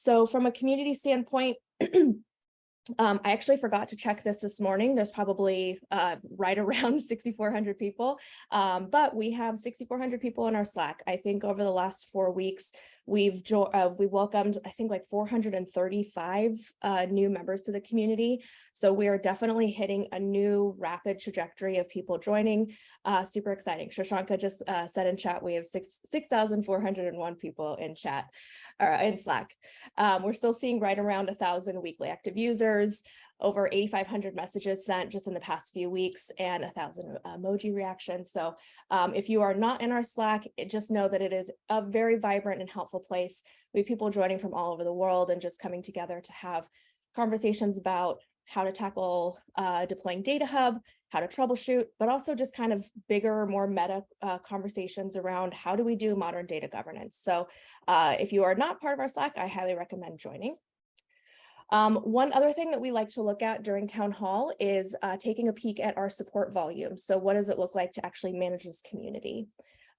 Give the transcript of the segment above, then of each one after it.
So from a community standpoint, I actually forgot to check this morning. There's probably right around 6,400 people, but we have 6,400 people in our Slack. I think over the last 4 weeks, we've welcomed, I think, like 435 new members to the community. So we are definitely hitting a new rapid trajectory of people joining. Super exciting. Shirshanka just said in chat, we have 6,401 people in chat or in Slack. We're still seeing right around 1,000 weekly active users, over 8,500 messages sent just in the past few weeks, and 1,000 emoji reactions. So if you are not in our Slack, just know that it is a very vibrant and helpful place. We have people joining from all over the world and just coming together to have conversations about how to tackle deploying DataHub, how to troubleshoot, but also just kind of bigger, more meta conversations around how do we do modern data governance. So if you are not part of our Slack, I highly recommend joining. One other thing that we like to look at during town hall is taking a peek at our support volume. So what does it look like to actually manage this community?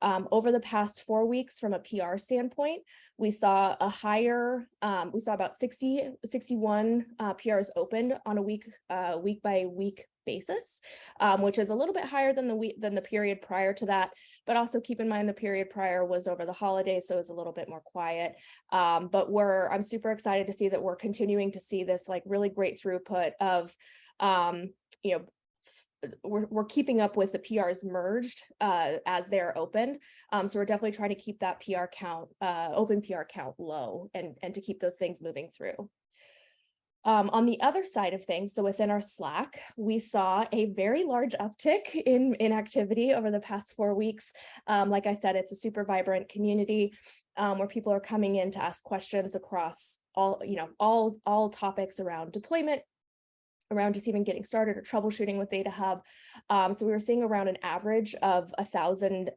Over the past 4 weeks, from a PR standpoint, we saw a higher, we saw about 61 PRs opened on a week by week basis, which is a little bit higher than the period prior to that. But also keep in mind the period prior was over the holidays, so it was a little bit more quiet. But I'm super excited to see that we're continuing to see this like really great throughput of, you know, we're keeping up with the PRs merged as they're opened. So we're definitely trying to keep that PR count, open PR count low and to keep those things moving through. On the other side of things, so within our Slack, we saw a very large uptick in activity over the past 4 weeks. Like I said, it's a super vibrant community where people are coming in to ask questions across all topics around deployment, around just even getting started or troubleshooting with DataHub. So we were seeing around an average of 1,000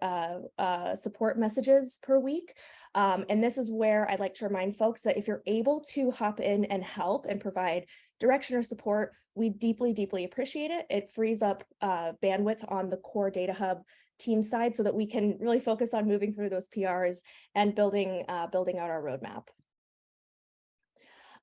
support messages per week. And this is where I'd like to remind folks that if you're able to hop in and help and provide direction or support, we deeply, deeply appreciate it. It frees up bandwidth on the core DataHub team side so that we can really focus on moving through those PRs and building out our roadmap.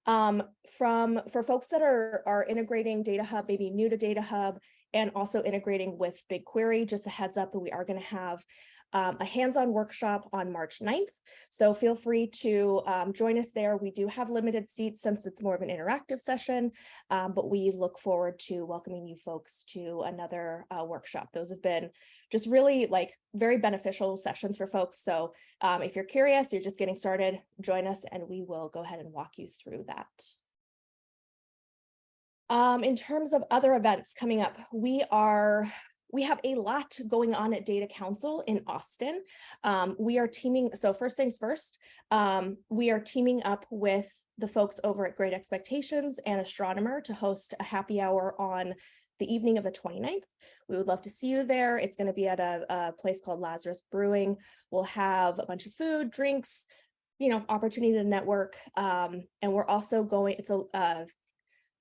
For folks that are integrating DataHub, maybe new to DataHub, and also integrating with BigQuery, just a heads up that we are going to have a hands-on workshop on March 9th. So feel free to join us there. We do have limited seats since it's more of an interactive session, but we look forward to welcoming you folks to another workshop. Those have been just really like very beneficial sessions for folks. So if you're curious, you're just getting started, join us and we will go ahead and walk you through that. In terms of other events coming up, we have a lot going on at Data Council in Austin. We are teaming, so first things first, we are teaming up with the folks over at Great Expectations and Astronomer to host a happy hour on the evening of the 29th. We would love to see you there. It's going to be at a place called Lazarus Brewing. We'll have a bunch of food, drinks, opportunity to network. And we're also going, it's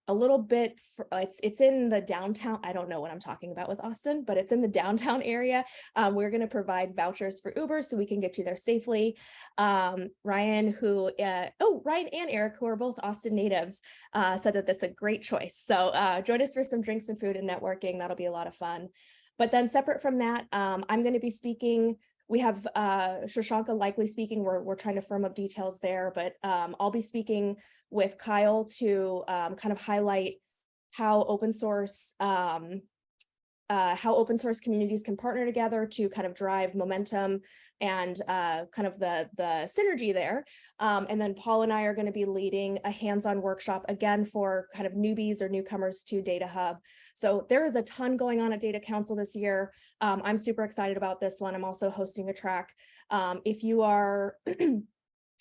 a little bit, it's in the downtown. I don't know what I'm talking about with Austin, but it's in the downtown area. We're going to provide vouchers for Uber so we can get you there safely. Ryan and Eric, who are both Austin natives, said that that's a great choice. So join us for some drinks and food and networking. That'll be a lot of fun. But then separate from that, I'm going to be speaking. We have Shirshanka likely speaking. We're trying to firm up details there, but I'll be speaking with Kyle to kind of highlight how open source communities can partner together to kind of drive momentum and kind of the synergy there. And then Paul and I are going to be leading a hands-on workshop again for kind of newbies or newcomers to DataHub. So there is a ton going on at Data Council this year. I'm super excited about this one. I'm also hosting a track. If you are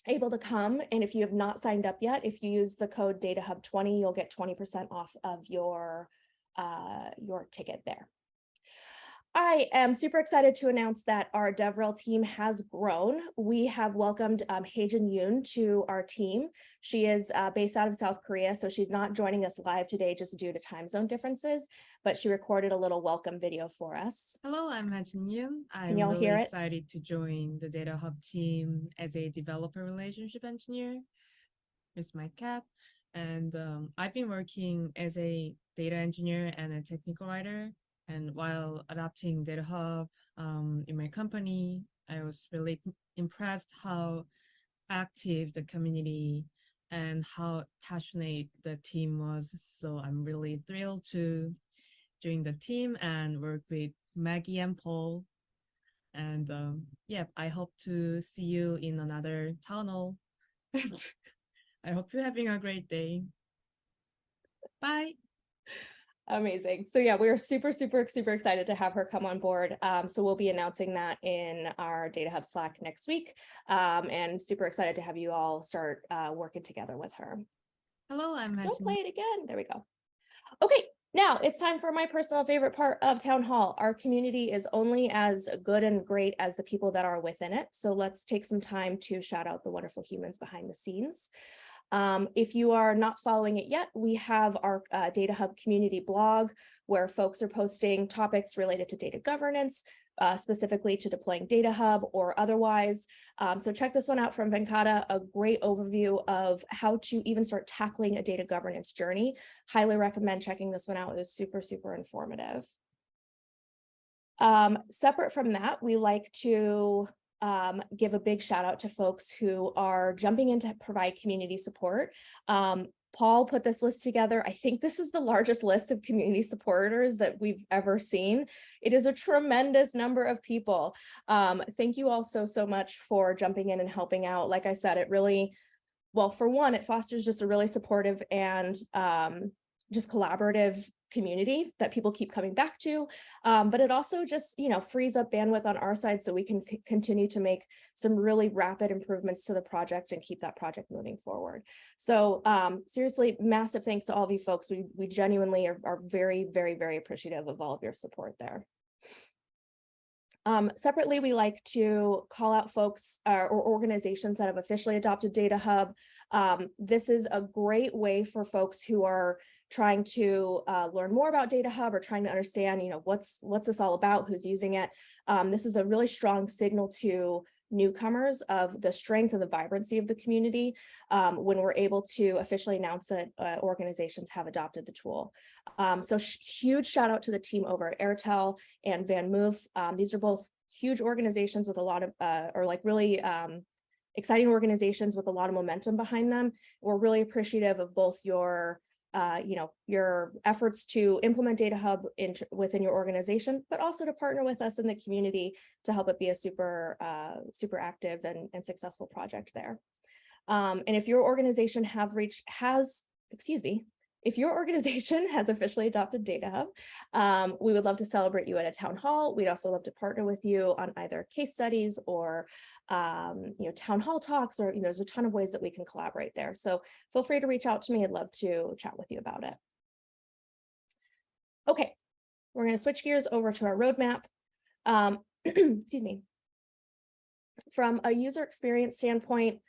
able to come, and if you have not signed up yet, if you use the code DataHub20, you'll get 20% off of your ticket there. I am super excited to announce that our DevRel team has grown. We have welcomed Hyejin Yoon to our team. She is based out of South Korea, so she's not joining us live today just due to time zone differences, but she recorded a little welcome video for us. Hello, I'm Hyejin Yoon. I'm really excited to join the DataHub team as a developer relationship engineer. Here's my cat. And I've been working as a data engineer and a technical writer. And while adopting DataHub in my company, I was really impressed how active the community and how passionate the team was. So I'm really thrilled to join the team and work with Maggie and Paul. And yeah, I hope to see you in another tunnel. I hope you're having a great day. Bye. Amazing. So yeah, we are super excited to have her come on board. So we'll be announcing that in our DataHub Slack next week, and super excited to have you all start working together with her. Hello, I'm Don't Maggie. play it again. There we go. Okay, now it's time for my personal favorite part of Town Hall. Our community is only as good and great as the people that are within it. So let's take some time to shout out the wonderful humans behind the scenes. If you are not following it yet, we have our DataHub community blog where folks are posting topics related to data governance, specifically to deploying DataHub or otherwise. So check this one out from Venkata, a great overview of how to even start tackling a data governance journey. Highly recommend checking this one out. It was super informative. Separate from that, we like to give a big shout out to folks who are jumping in to provide community support. Paul put this list together. I think this is the largest list of community supporters that we've ever seen. It is a tremendous number of people. Thank you all so much for jumping in and helping out. Like I said, it really, well, for one, it fosters just a really supportive and just collaborative community that people keep coming back to, but it also just, frees up bandwidth on our side so we can continue to make some really rapid improvements to the project and keep that project moving forward. So seriously, massive thanks to all of you folks. We genuinely are very appreciative of all of your support there. Separately, we like to call out folks or organizations that have officially adopted DataHub. This is a great way for folks who are trying to learn more about DataHub or trying to understand, what's this all about, who's using it. This is a really strong signal to newcomers of the strength and the vibrancy of the community when we're able to officially announce that organizations have adopted the tool. So huge shout out to the team over at Airtel and Van Moof. These are both huge organizations with a lot of, really exciting organizations with a lot of momentum behind them. We're really appreciative of both your efforts to implement DataHub within your organization, but also to partner with us in the community to help it be a super active and successful project there. And if your organization if your organization has officially adopted DataHub, we would love to celebrate you at a town hall. We'd also love to partner with you on either case studies or town hall talks, or there's a ton of ways that we can collaborate there. So feel free to reach out to me. I'd love to chat with you about it. Okay, we're going to switch gears over to our roadmap. Excuse me. From a user experience standpoint,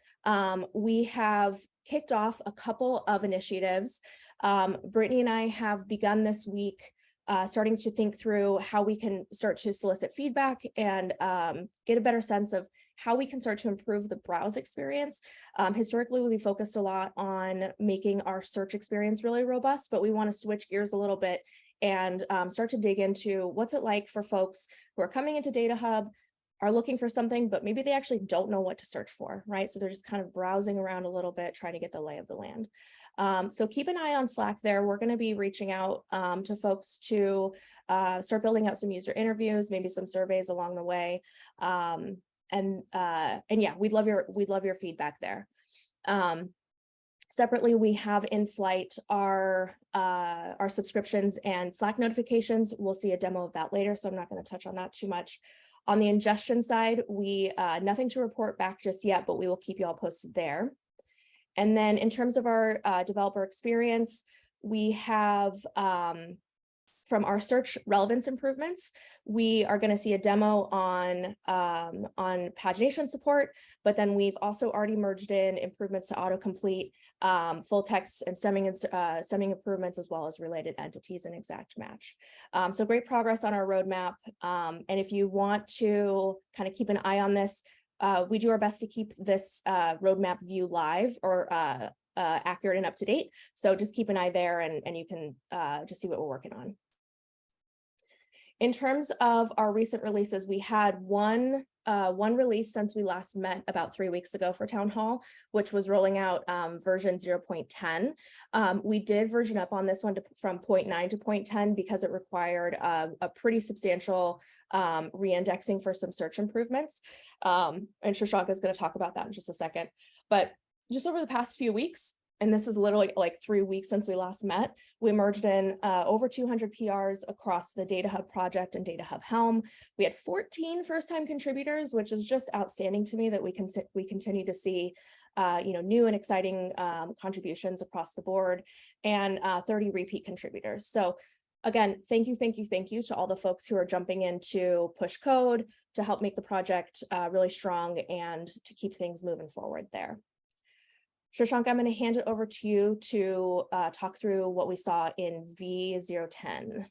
we have kicked off a couple of initiatives. Brittany and I have begun this week starting to think through how we can start to solicit feedback and get a better sense of how we can start to improve the browse experience. Historically, we focused a lot on making our search experience really robust, but we want to switch gears a little bit and start to dig into what's it like for folks who are coming into DataHub, are looking for something, but maybe they actually don't know what to search for, right? So they're just kind of browsing around a little bit, trying to get the lay of the land. So keep an eye on Slack there. We're going to be reaching out to folks to start building out some user interviews, maybe some surveys along the way. And yeah, we'd love your feedback there. Separately, we have in flight our subscriptions and Slack notifications. We'll see a demo of that later, so I'm not going to touch on that too much. On the ingestion side, we nothing to report back just yet, but we will keep you all posted there. And then in terms of our developer experience, we have from our search relevance improvements, we are going to see a demo on pagination support, but then we've also already merged in improvements to autocomplete, full text and stemming improvements, as well as related entities and exact match. So great progress on our roadmap. And if you want to kind of keep an eye on this, We do our best to keep this roadmap view live or accurate and up to date. So just keep an eye there and you can just see what we're working on. In terms of our recent releases, we had one release since we last met about 3 weeks ago for Town Hall, which was rolling out version 0.10. We did version up on this one from 0.9 to 0.10 because it required a pretty substantial re-indexing for some search improvements. And Shirshanka is going to talk about that in just a second. But just over the past few weeks, and this is literally like 3 weeks since we last met, we merged in over 200 PRs across the DataHub project and DataHub Helm. We had 14 first-time contributors, which is just outstanding to me that we continue to see new and exciting contributions across the board, and 30 repeat contributors. So again, thank you to all the folks who are jumping in to push code to help make the project really strong and to keep things moving forward there. Shirshanka, I'm going to hand it over to you to talk through what we saw in V010.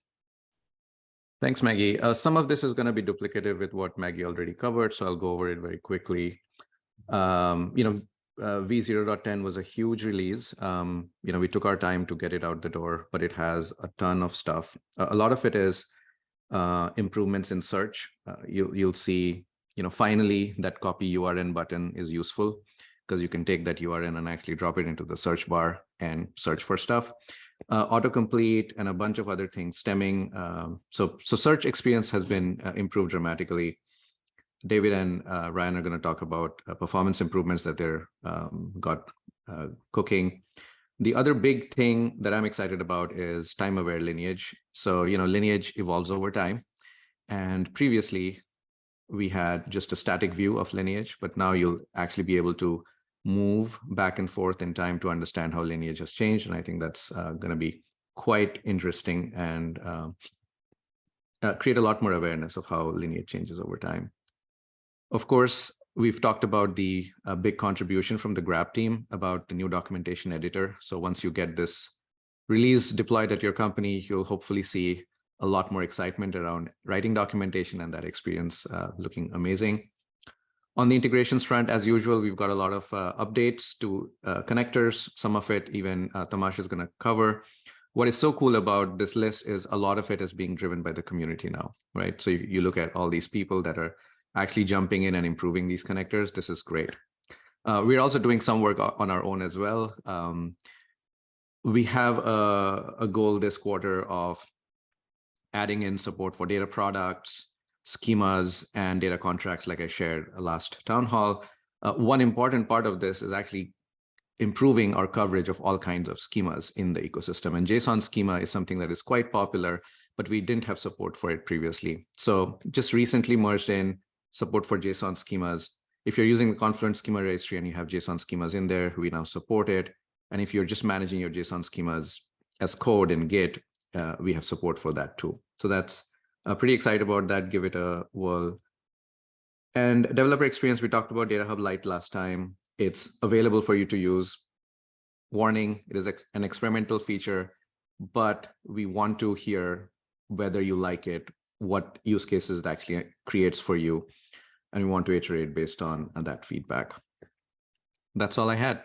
Thanks, Maggie. Some of this is going to be duplicative with what Maggie already covered, so I'll go over it very quickly. V0.10 was a huge release. We took our time to get it out the door, but it has a ton of stuff. A lot of it is improvements in search. You'll see, finally that copy URN button is useful, because you can take that URN and actually drop it into the search bar and search for stuff. Autocomplete and a bunch of other things, stemming. So search experience has been improved dramatically. David and Ryan are going to talk about performance improvements that they're got cooking. The other big thing that I'm excited about is time-aware lineage. So, lineage evolves over time. And previously, we had just a static view of lineage, but now you'll actually be able to move back and forth in time to understand how lineage has changed. And I think that's going to be quite interesting and create a lot more awareness of how lineage changes over time. Of course, we've talked about the big contribution from the Grab team about the new documentation editor. So once you get this release deployed at your company, you'll hopefully see a lot more excitement around writing documentation and that experience looking amazing. On the integrations front, as usual, we've got a lot of updates to connectors. Some of it even Tamash is going to cover. What is so cool about this list is a lot of it is being driven by the community now, right? So you look at all these people that are actually jumping in and improving these connectors. This is great. We're also doing some work on our own as well. We have a goal this quarter of adding in support for data products, schemas, and data contracts, like I shared last town hall. One important part of this is actually improving our coverage of all kinds of schemas in the ecosystem. And JSON schema is something that is quite popular, but we didn't have support for it previously. So just recently merged in support for JSON schemas. If you're using the Confluent schema registry and you have JSON schemas in there, we now support it. And if you're just managing your JSON schemas as code in Git, we have support for that too. So that's pretty excited about that. Give it a whirl. And developer experience, we talked about DataHub Lite last time. It's available for you to use. Warning, it is an experimental feature, but we want to hear whether you like it, what use cases it actually creates for you. And we want to iterate based on that feedback. That's all I had.